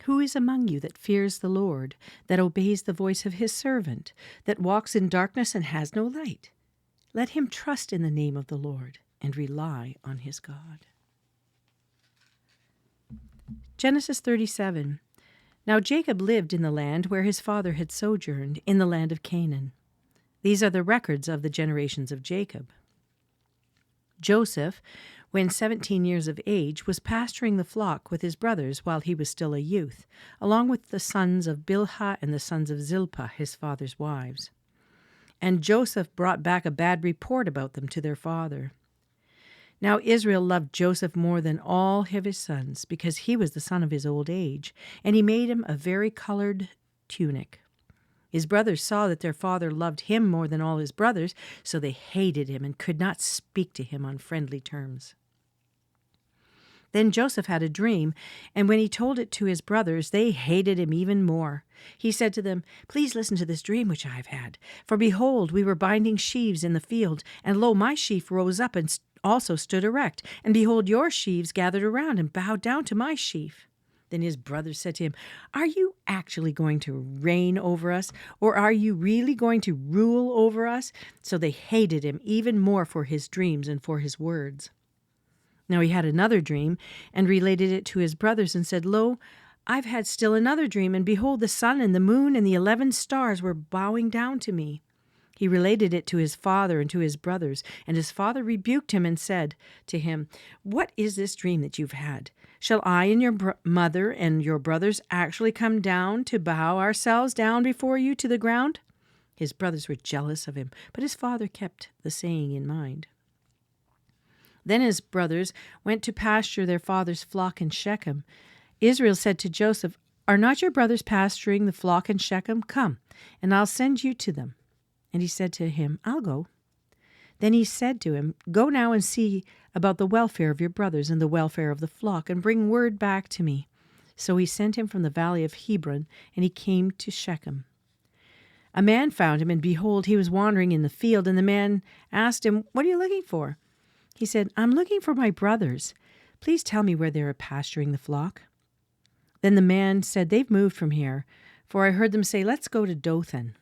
Who is among you that fears the Lord, that obeys the voice of his servant, that walks in darkness and has no light? Let him trust in the name of the Lord and rely on his God. Genesis 37. Now Jacob lived in the land where his father had sojourned, in the land of Canaan. These are the records of the generations of Jacob. Joseph, when 17 years of age, was pasturing the flock with his brothers while he was still a youth, along with the sons of Bilhah and the sons of Zilpah, his father's wives. And Joseph brought back a bad report about them to their father. Now Israel loved Joseph more than all of his sons, because he was the son of his old age, and he made him a vari-colored tunic. His brothers saw that their father loved him more than all his brothers, so they hated him and could not speak to him on friendly terms. Then Joseph had a dream, and when he told it to his brothers, they hated him even more. He said to them, "Please listen to this dream which I have had. For behold, we were binding sheaves in the field, and lo, my sheaf rose up and also stood erect. And behold, your sheaves gathered around and bowed down to my sheaf." Then his brothers said to him, "Are you actually going to reign over us, or are you really going to rule over us?" So they hated him even more for his dreams and for his words. Now he had another dream, and related it to his brothers, and said, "Lo, I've had still another dream, and behold, the sun and the moon and the 11 stars were bowing down to me." He related it to his father and to his brothers, and his father rebuked him and said to him, "What is this dream that you've had? Shall I and your mother and your brothers actually come down to bow ourselves down before you to the ground?" His brothers were jealous of him, but his father kept the saying in mind. Then his brothers went to pasture their father's flock in Shechem. Israel said to Joseph, "Are not your brothers pasturing the flock in Shechem? Come, and I'll send you to them." And he said to him, "I'll go." Then he said to him, "Go now and see about the welfare of your brothers and the welfare of the flock, and bring word back to me." So he sent him from the valley of Hebron, and he came to Shechem. A man found him, and behold, he was wandering in the field, and the man asked him, "What are you looking for?" He said, "I'm looking for my brothers. Please tell me where they are pasturing the flock." Then the man said, "They've moved from here, for I heard them say, 'Let's go to Dothan.'"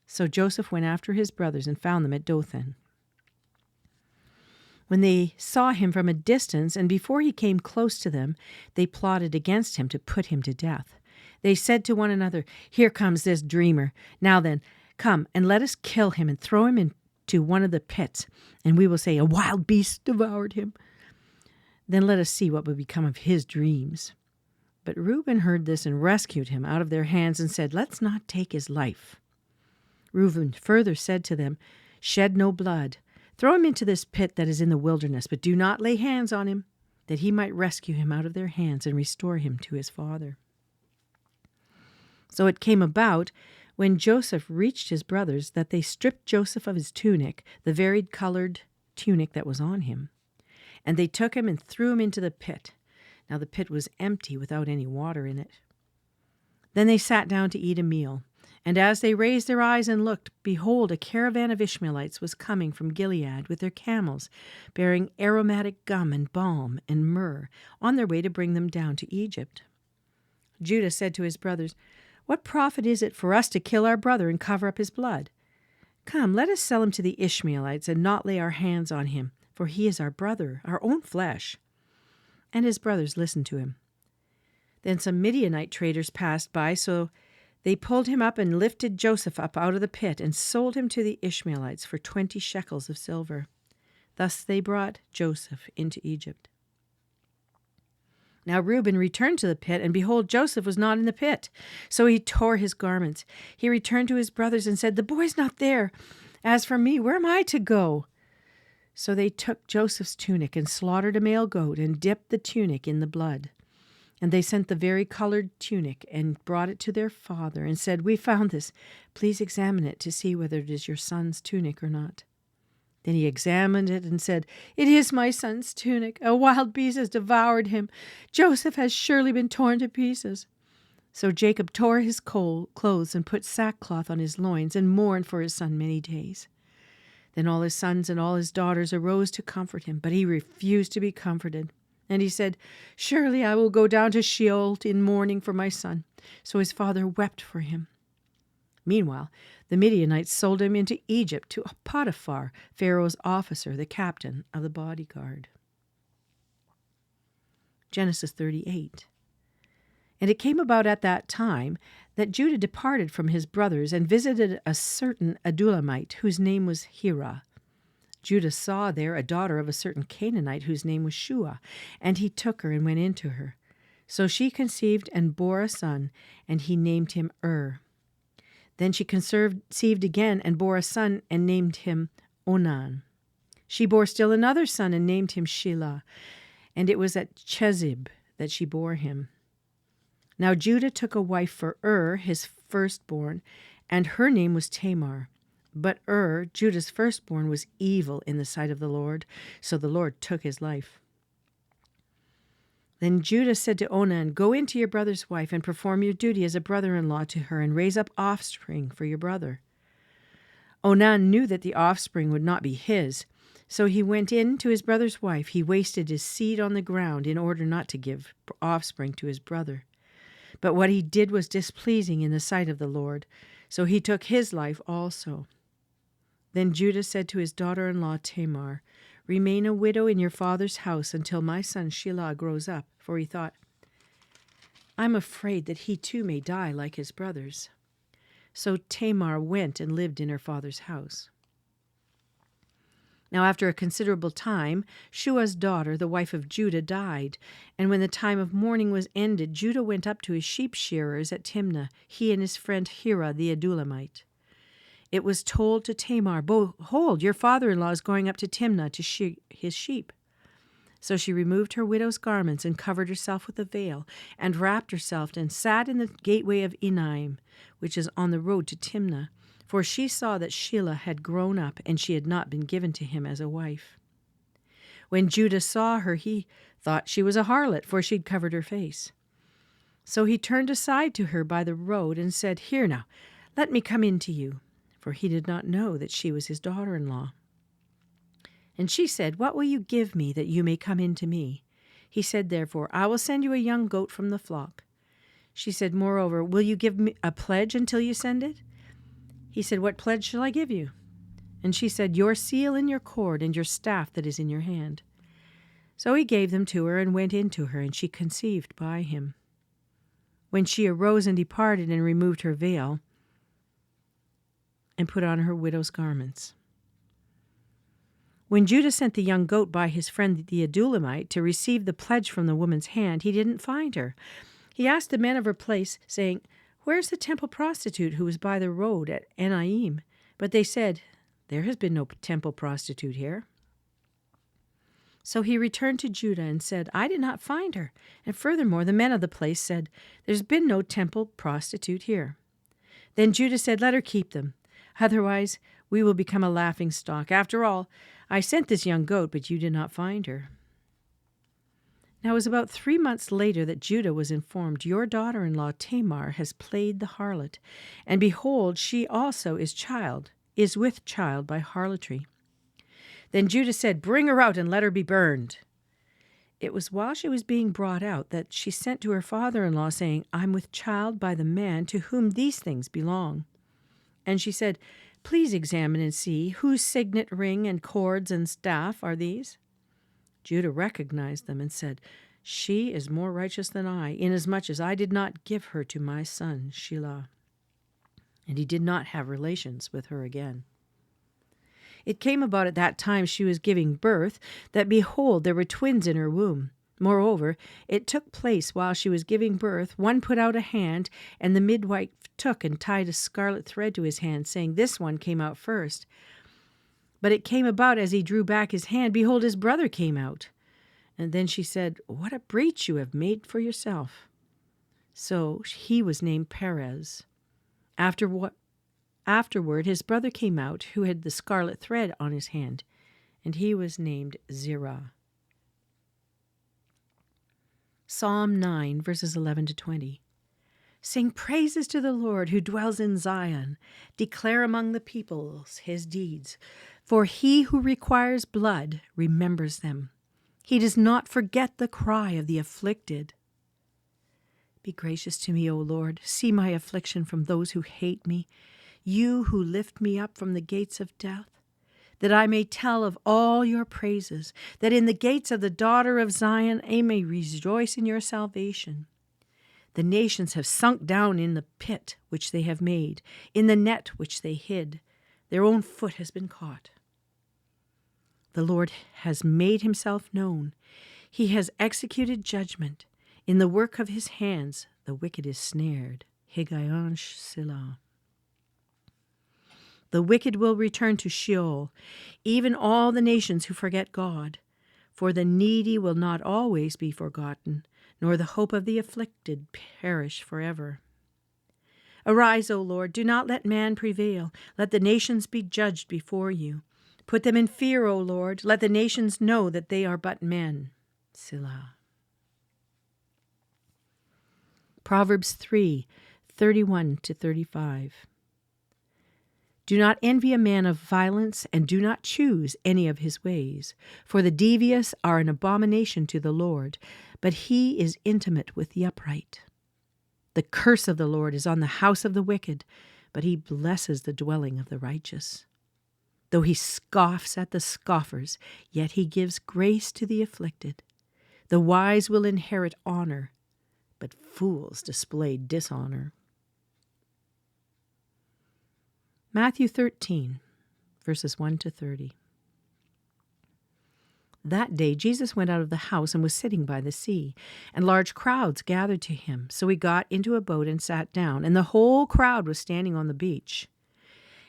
So Joseph went after his brothers and found them at Dothan. When they saw him from a distance, and before he came close to them, they plotted against him to put him to death. They said to one another, "Here comes this dreamer. Now then, come and let us kill him and throw him into one of the pits, and we will say, 'A wild beast devoured him.' Then let us see what will become of his dreams." But Reuben heard this and rescued him out of their hands and said, "Let's not take his life." Reuben further said to them, "Shed no blood. Throw him into this pit that is in the wilderness, but do not lay hands on him, that he might rescue him out of their hands and restore him to his father." So it came about, when Joseph reached his brothers, that they stripped Joseph of his tunic, the varied-colored tunic that was on him. And they took him and threw him into the pit. Now the pit was empty, without any water in it. Then they sat down to eat a meal. And as they raised their eyes and looked, behold, a caravan of Ishmaelites was coming from Gilead with their camels, bearing aromatic gum and balm and myrrh, on their way to bring them down to Egypt. Judah said to his brothers, "What profit is it for us to kill our brother and cover up his blood? Come, let us sell him to the Ishmaelites and not lay our hands on him, for he is our brother, our own flesh." And his brothers listened to him. Then some Midianite traders passed by, so they pulled him up and lifted Joseph up out of the pit and sold him to the Ishmaelites for 20 shekels of silver. Thus they brought Joseph into Egypt. Now Reuben returned to the pit, and behold, Joseph was not in the pit. So he tore his garments. He returned to his brothers and said, "The boy's not there. As for me, where am I to go?" So they took Joseph's tunic and slaughtered a male goat and dipped the tunic in the blood. And they sent the vari-colored tunic and brought it to their father and said, "We found this. Please examine it to see whether it is your son's tunic or not." Then he examined it and said, "It is my son's tunic. A wild beast has devoured him. Joseph has surely been torn to pieces." So Jacob tore his clothes and put sackcloth on his loins and mourned for his son many days. Then all his sons and all his daughters arose to comfort him, but he refused to be comforted. And he said, "Surely I will go down to Sheol in mourning for my son." So his father wept for him. Meanwhile, the Midianites sold him into Egypt to Potiphar, Pharaoh's officer, the captain of the bodyguard. Genesis 38. And it came about at that time that Judah departed from his brothers and visited a certain Adullamite whose name was Hira. Judah saw there a daughter of a certain Canaanite whose name was Shua, and he took her and went into her. So she conceived and bore a son, and he named him Then she conceived again and bore a son and named him Onan. She bore still another son and named him Shelah, and it was at Chezib that she bore him. Now Judah took a wife for his firstborn, and her name was Tamar. But Judah's firstborn, was evil in the sight of the Lord, so the Lord took his life. Then Judah said to Onan, "Go into your brother's wife and perform your duty as a brother-in-law to her and raise up offspring for your brother." Onan knew that the offspring would not be his, so he went in to his brother's wife. He wasted his seed on the ground in order not to give offspring to his brother. But what he did was displeasing in the sight of the Lord, so he took his life also. Then Judah said to his daughter-in-law Tamar, "Remain a widow in your father's house until my son Shelah grows up," for he thought, "I'm afraid that he too may die like his brothers." So Tamar went and lived in her father's house. Now after a considerable time, Shua's daughter, the wife of Judah, died. And when the time of mourning was ended, Judah went up to his sheep shearers at Timnah, he and his friend Hira the Adullamite. It was told to Tamar, "Behold, your father-in-law is going up to Timnah to shear his sheep." So she removed her widow's garments and covered herself with a veil, and wrapped herself and sat in the gateway of Enaim, which is on the road to Timnah, for she saw that Shelah had grown up, and she had not been given to him as a wife. When Judah saw her, he thought she was a harlot, for she had covered her face. So he turned aside to her by the road and said, "Here now, let me come in to you," for he did not know that she was his daughter-in-law. And she said, "What will you give me that you may come in to me?" He said, therefore, "I will send you a young goat from the flock." She said, "Moreover, will you give me a pledge until you send it?" He said, "What pledge shall I give you?" And she said, "Your seal and your cord and your staff that is in your hand." So he gave them to her and went in to her, and she conceived by him. When she arose and departed and removed her veil and put on her widow's garments. When Judah sent the young goat by his friend the Adullamite to receive the pledge from the woman's hand, he didn't find her. He asked the men of her place, saying, "Where's the temple prostitute who was by the road at Enaim?" But they said, "There has been no temple prostitute here." So he returned to Judah and said, "I did not find her." And furthermore, the men of the place said, "There's been no temple prostitute here." Then Judah said, "Let her keep them. Otherwise, we will become a laughing stock. After all, I sent this young goat, but you did not find her." Now it was about 3 months later that Judah was informed, "Your daughter-in-law Tamar has played the harlot, and behold, she also is with child by harlotry." Then Judah said, "Bring her out and let her be burned." It was while she was being brought out that she sent to her father-in-law, saying, "I'm with child by the man to whom these things belong." And she said, "Please examine and see whose signet ring and cords and staff are these." Judah recognized them and said, "She is more righteous than I, inasmuch as I did not give her to my son Shelah." And he did not have relations with her again. It came about at that time she was giving birth, that behold, there were twins in her womb. Moreover, it took place while she was giving birth, one put out a hand, and the midwife took and tied a scarlet thread to his hand, saying, "This one came out first." But it came about as he drew back his hand, behold, his brother came out. And then she said, "What a breach you have made for yourself." So he was named Perez. Afterward, his brother came out, who had the scarlet thread on his hand, and he was named Zerah. Psalm 9, verses 11 to 20. Sing praises to the Lord who dwells in Zion. Declare among the peoples his deeds. For he who requires blood remembers them. He does not forget the cry of the afflicted. Be gracious to me, O Lord. See my affliction from those who hate me, you who lift me up from the gates of death, that I may tell of all your praises, that in the gates of the daughter of Zion I may rejoice in your salvation. The nations have sunk down in the pit which they have made, in the net which they hid. Their own foot has been caught. The Lord has made himself known. He has executed judgment. In the work of his hands, the wicked is snared. Higayansh Selah. The wicked will return to Sheol, even all the nations who forget God. For the needy will not always be forgotten, nor the hope of the afflicted perish forever. Arise, O Lord, do not let man prevail. Let the nations be judged before you. Put them in fear, O Lord. Let the nations know that they are but men. Selah. Proverbs 3:31-35. Do not envy a man of violence, and do not choose any of his ways. For the devious are an abomination to the Lord, but he is intimate with the upright. The curse of the Lord is on the house of the wicked, but he blesses the dwelling of the righteous. Though he scoffs at the scoffers, yet he gives grace to the afflicted. The wise will inherit honor, but fools display dishonor. Matthew 13, verses 1-30. That day Jesus went out of the house and was sitting by the sea, and large crowds gathered to him. So he got into a boat and sat down, and the whole crowd was standing on the beach.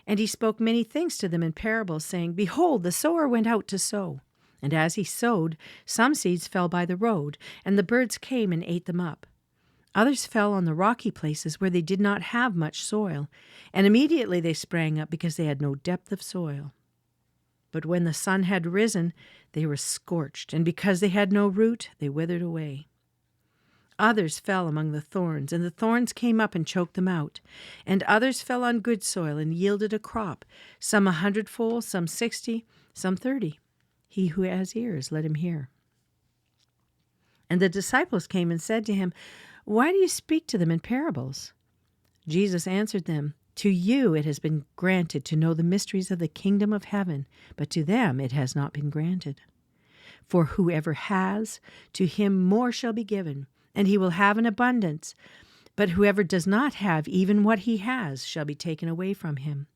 And he spoke many things to them in parables, saying, Behold, the sower went out to sow. And as he sowed, some seeds fell by the road, and the birds came and ate them up. Others fell on the rocky places where they did not have much soil, and immediately they sprang up because they had no depth of soil. But when the sun had risen, they were scorched, and because they had no root, they withered away. Others fell among the thorns, and the thorns came up and choked them out. And others fell on good soil and yielded a crop, some 100-fold, some 60, some 30. He who has ears, let him hear. And the disciples came and said to him, Why do you speak to them in parables? Jesus answered them, To you it has been granted to know the mysteries of the kingdom of heaven, but to them it has not been granted. For whoever has, to him more shall be given, and he will have an abundance. But whoever does not have even what he has shall be taken away from him.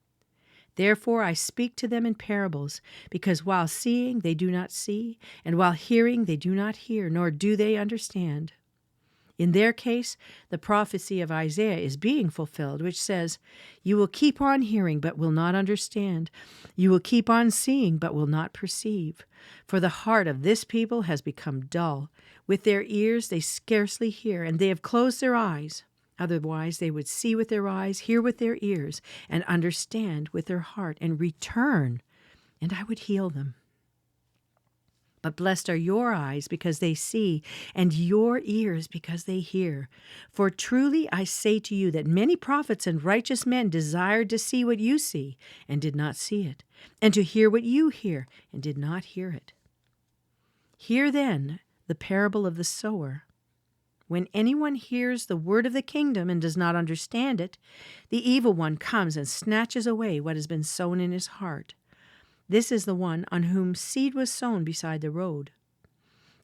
Therefore I speak to them in parables, because while seeing they do not see, and while hearing they do not hear, nor do they understand. In their case, the prophecy of Isaiah is being fulfilled, which says, You will keep on hearing, but will not understand. You will keep on seeing, but will not perceive. For the heart of this people has become dull. With their ears they scarcely hear, and they have closed their eyes. Otherwise they would see with their eyes, hear with their ears, and understand with their heart, and return, and I would heal them. But blessed are your eyes because they see, and your ears because they hear. For truly I say to you that many prophets and righteous men desired to see what you see, and did not see it, and to hear what you hear, and did not hear it. Hear then the parable of the sower. When anyone hears the word of the kingdom and does not understand it, the evil one comes and snatches away what has been sown in his heart. This is the one on whom seed was sown beside the road.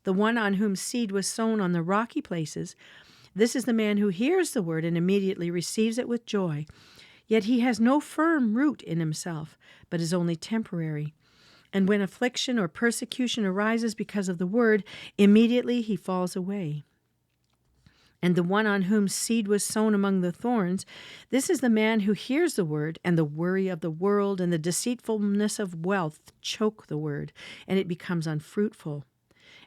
The one on whom seed was sown on the rocky places, this is the man who hears the word and immediately receives it with joy. Yet he has no firm root in himself, but is only temporary. And when affliction or persecution arises because of the word, immediately he falls away. And the one on whom seed was sown among the thorns, this is the man who hears the word, and the worry of the world and the deceitfulness of wealth choke the word, and it becomes unfruitful.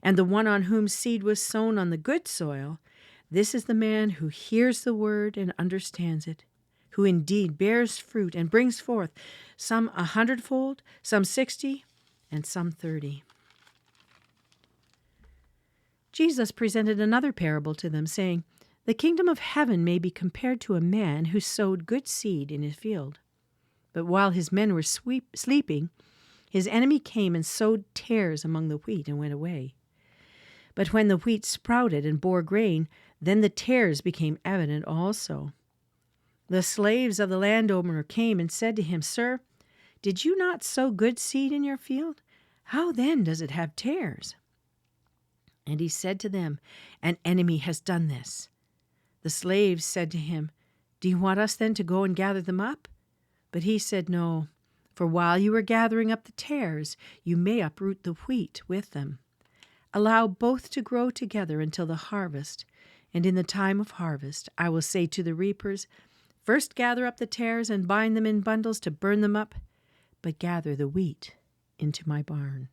And the one on whom seed was sown on the good soil, this is the man who hears the word and understands it, who indeed bears fruit and brings forth some 100-fold, some 60, and some 30. Jesus presented another parable to them, saying, The kingdom of heaven may be compared to a man who sowed good seed in his field. But while his men were sleeping, his enemy came and sowed tares among the wheat and went away. But when the wheat sprouted and bore grain, then the tares became evident also. The slaves of the landowner came and said to him, Sir, did you not sow good seed in your field? How then does it have tares? And he said to them, An enemy has done this. The slaves said to him, Do you want us then to go and gather them up? But he said, No, for while you are gathering up the tares, you may uproot the wheat with them. Allow both to grow together until the harvest, and in the time of harvest I will say to the reapers, First gather up the tares and bind them in bundles to burn them up, but gather the wheat into my barn.